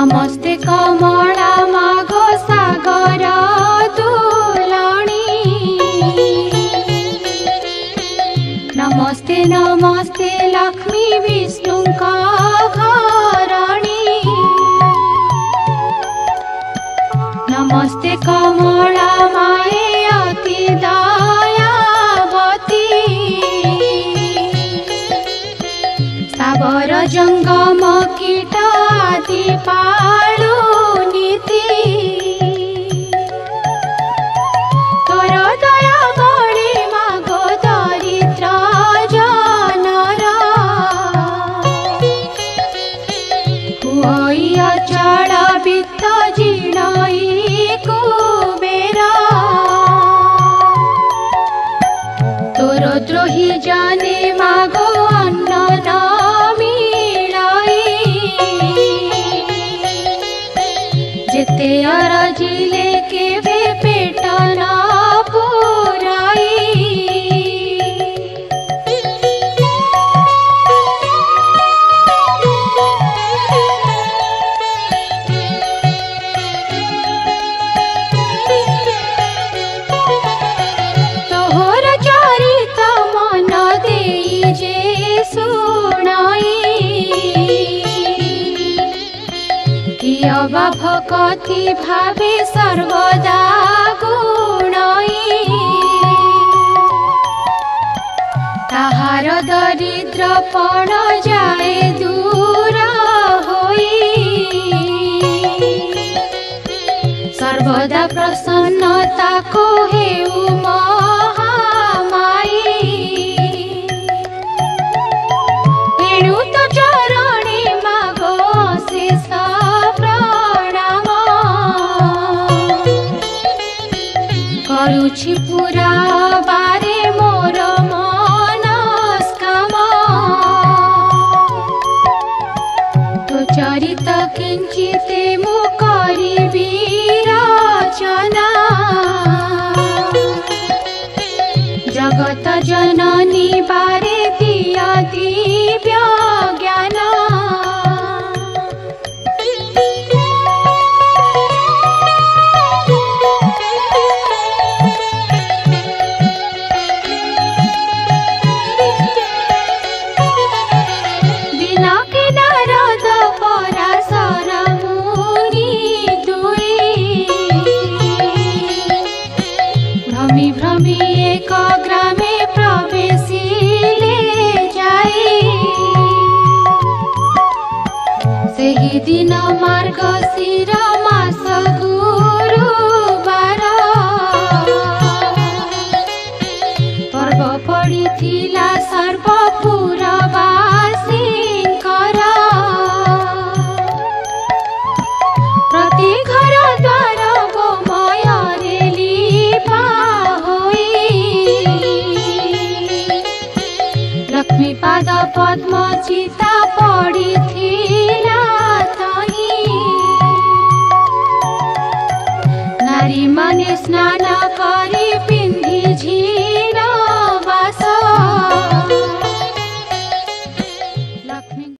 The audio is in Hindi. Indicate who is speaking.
Speaker 1: नमस्ते कमला मागो सागर दुलणी नमस्ते नमस्ते लक्ष्मी विष्णु घरणी नमस्ते कमला माए अति दयावती सावर जंगम कीट आदि पालु नीति तोर दया बड़ी मागो दरिद्र जनर हुई अचल वित्त जीर्णई कुबेर तोर द्रोही जाने मागो अन्न न जेते अरजिले केवे पेट न पुराई तोहर चरित मन देई जे सुनाई कियबा भक्ति भावे सर्वदा गुणई ताहार दरिद्र पण जाए दूर होई सर्वदा प्रसन्नता को हेउ महामाई एणु तो चरणी मागो शेष करुछि पूरा बारे मोर मनस्काम तो चरित किंचिते मु करिबि रचना जगत जननी बारे दिया दिव्य ज्ञान भ्रमी एक ग्रामे प्रवेशिले जाई सेही दिन मार्गशीर मास गुरुवार पर्व पड़िथिला सर्वपुरवासींकर प्रति घर द्वार गोमୟରେ लीपा लक्ष्मी पाद पद्म चिता पड़िथिला तही नारी माने स्नान करी